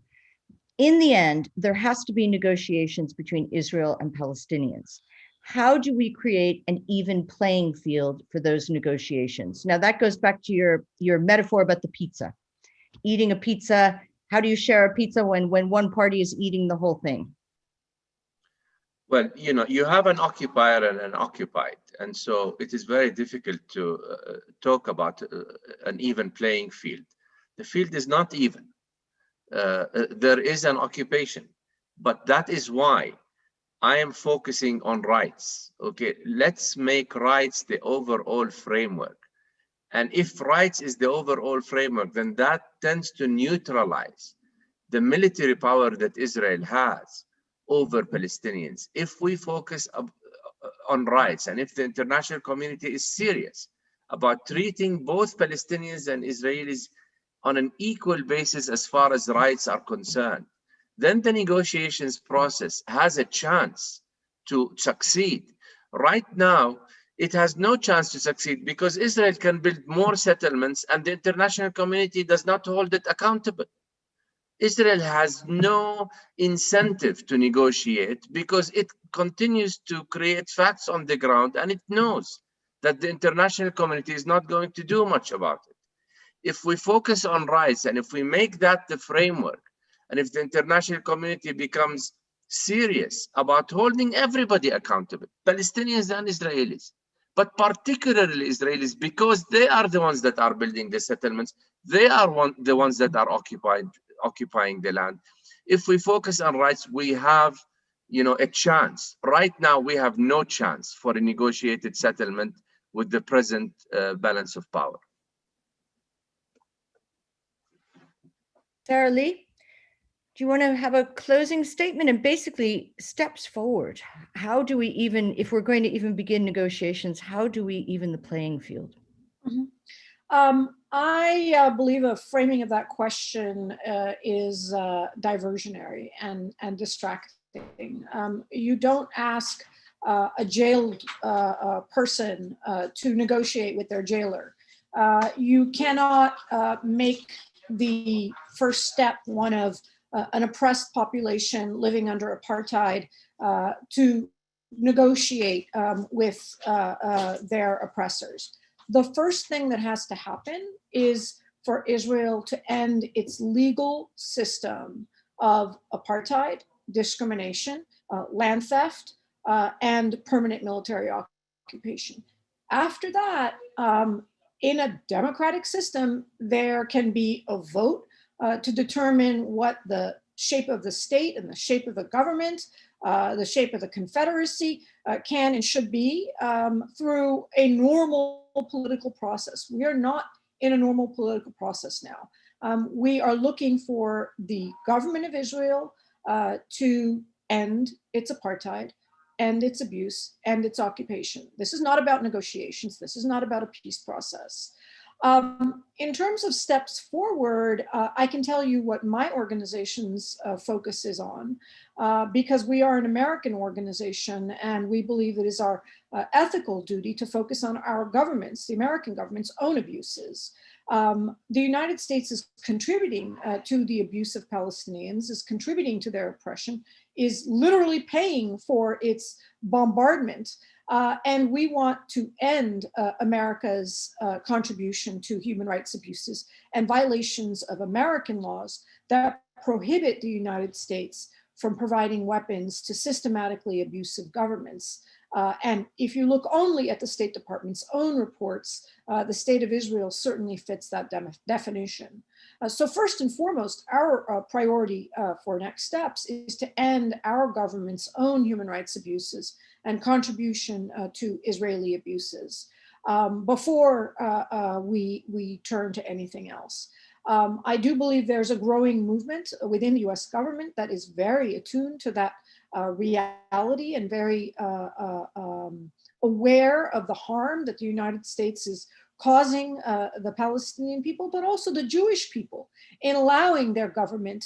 In the end, there has to be negotiations between Israel and Palestinians. How do we create an even playing field for those negotiations? Now that goes back to your metaphor about the pizza. Eating a pizza, how do you share a pizza when one party is eating the whole thing? Well, you have an occupier and an occupied, and so it is very difficult to talk about an even playing field. The field is not even. There is an occupation, but that is why I am focusing on rights. Okay, let's make rights the overall framework. And if rights is the overall framework, then that tends to neutralize the military power that Israel has over Palestinians. If we focus on rights, and if the international community is serious about treating both Palestinians and Israelis on an equal basis as far as rights are concerned, then the negotiations process has a chance to succeed. Right now, it has no chance to succeed because Israel can build more settlements and the international community does not hold it accountable. Israel has no incentive to negotiate because it continues to create facts on the ground, and it knows that the international community is not going to do much about it. If we focus on rights and if we make that the framework, and if the international community becomes serious about holding everybody accountable, Palestinians and Israelis, but particularly Israelis, because they are the ones that are building the settlements, they are the ones that are occupying the land. If we focus on rights, we have a chance. Right now, we have no chance for a negotiated settlement with the present balance of power. Sarah Lee, do you want to have a closing statement and basically steps forward? How do we even, if we're going to even begin negotiations, how do we even the playing field? Mm-hmm. I believe a framing of that question is diversionary and distracting. You don't ask a jailed person to negotiate with their jailer. You cannot make the first step one of an oppressed population living under apartheid to negotiate with their oppressors. The first thing that has to happen is for Israel to end its legal system of apartheid, discrimination, land theft, and permanent military occupation. After that, in a democratic system, there can be a vote to determine what the shape of the state and the shape of the government, the shape of the confederacy can and should be through a normal political process. We are not in a normal political process now. We are looking for the government of Israel to end its apartheid, end its abuse, end its occupation. This is not about negotiations. This is not about a peace process. In terms of steps forward, I can tell you what my organization's focus is on, because we are an American organization and we believe it is our ethical duty to focus on our government's, the American government's own abuses. The United States is contributing to the abuse of Palestinians, is contributing to their oppression, is literally paying for its bombardment. And we want to end America's contribution to human rights abuses and violations of American laws that prohibit the United States from providing weapons to systematically abusive governments. And if you look only at the State Department's own reports, the State of Israel certainly fits that definition. So first and foremost, our priority for next steps is to end our government's own human rights abuses and contribution to Israeli abuses before we turn to anything else. I do believe there's a growing movement within the US government that is very attuned to that reality and very aware of the harm that the United States is causing the Palestinian people, but also the Jewish people in allowing their government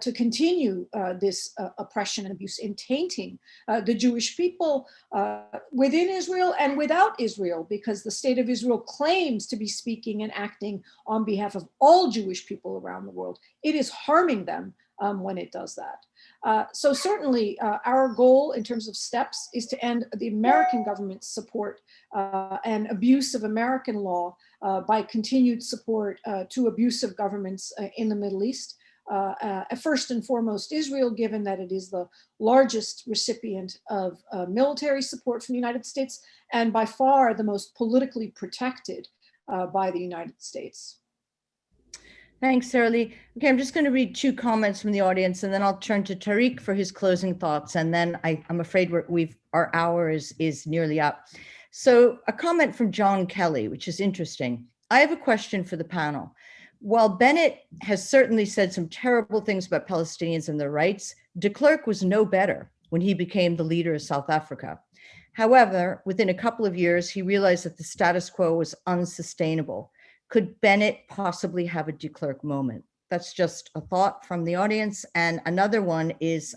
to continue this oppression and abuse, in tainting the Jewish people within Israel and without Israel, because the State of Israel claims to be speaking and acting on behalf of all Jewish people around the world. It is harming them when it does that. So certainly our goal in terms of steps is to end the American government's support and abuse of American law by continued support to abusive governments in the Middle East. First and foremost, Israel, given that it is the largest recipient of military support from the United States and by far the most politically protected by the United States. Thanks, Sarah Lee. Okay, I'm just going to read two comments from the audience, and then I'll turn to Tareq for his closing thoughts. And then I'm afraid our hour is nearly up. So a comment from John Kelly, which is interesting. I have a question for the panel. While Bennett has certainly said some terrible things about Palestinians and their rights, de Klerk was no better when he became the leader of South Africa. However, within a couple of years, he realized that the status quo was unsustainable. Could Bennett possibly have a de Klerk moment? That's just a thought from the audience. And another one is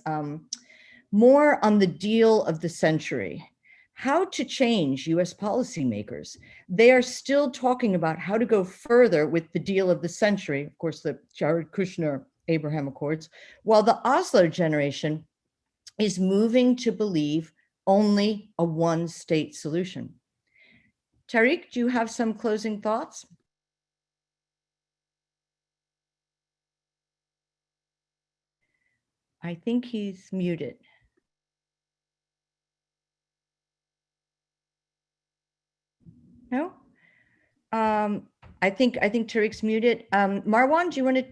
more on the deal of the century. How to change US policymakers. They are still talking about how to go further with the deal of the century, of course, the Jared Kushner-Abraham Accords, while the Oslo generation is moving to believe only a one-state solution. Tareq, do you have some closing thoughts? I think he's muted. No? I think Tareq's muted. Marwan, do you want to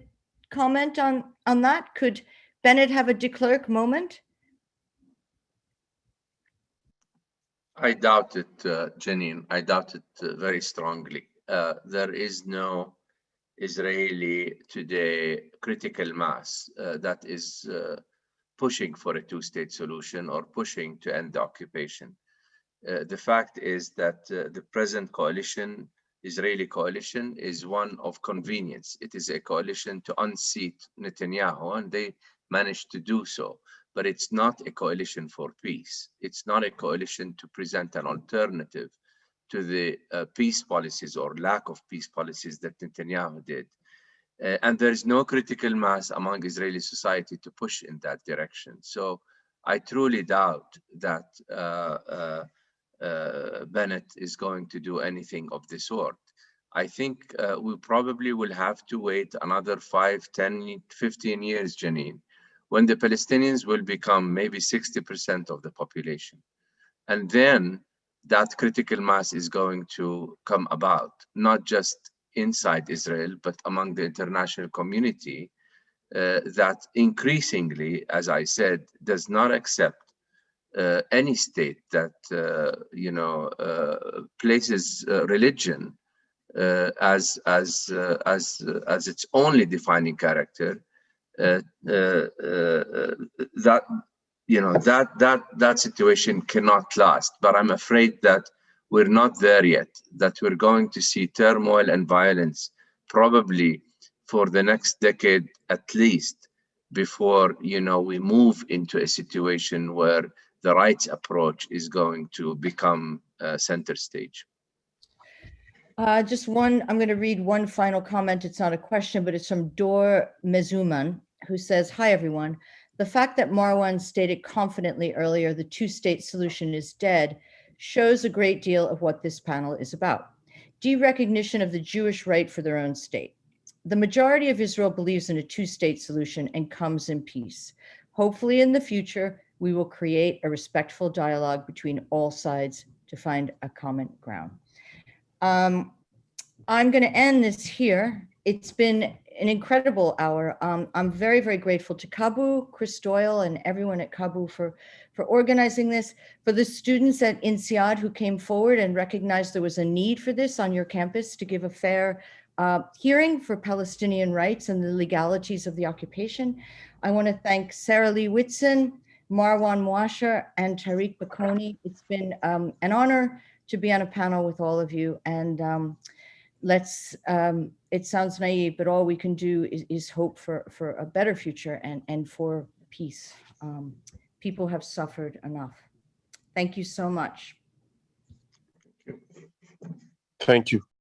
comment on that? Could Bennett have a de Klerk moment? I doubt it, Janine. I doubt it very strongly. There is no Israeli today critical mass that is pushing for a two-state solution or pushing to end the occupation. The fact is that the present coalition, Israeli coalition, is one of convenience. It is a coalition to unseat Netanyahu, and they managed to do so. But it's not a coalition for peace. It's not a coalition to present an alternative to the peace policies or lack of peace policies that Netanyahu did. And there is no critical mass among Israeli society to push in that direction. So I truly doubt that Bennett is going to do anything of the sort. I think we probably will have to wait another 5, 10, 15 years, Janine, when the Palestinians will become maybe 60% of the population. And then that critical mass is going to come about, not just inside Israel, but among the international community that increasingly, as I said, does not accept any state that places religion as its only defining character. That situation cannot last. But I'm afraid that we're not there yet. That we're going to see turmoil and violence probably for the next decade at least, before we move into a situation where the rights approach is going to become center stage. I'm going to read one final comment. It's not a question, but it's from Dor Mezuman, who says, hi, everyone. The fact that Marwan stated confidently earlier the two-state solution is dead shows a great deal of what this panel is about. Derecognition of the Jewish right for their own state. The majority of Israel believes in a two-state solution and comes in peace. Hopefully in the future, we will create a respectful dialogue between all sides to find a common ground. I'm going to end this here. It's been an incredible hour. I'm very, very grateful to Caabu, Chris Doyle, and everyone at Caabu for organizing this, for the students at INSEAD who came forward and recognized there was a need for this on your campus to give a fair hearing for Palestinian rights and the legalities of the occupation. I want to thank Sarah Leah Whitson, Marwan Muasher, and Tareq Baconi. It's been an honor to be on a panel with all of you. And it sounds naive, but all we can do is hope for a better future and for peace. People have suffered enough. Thank you so much. Thank you.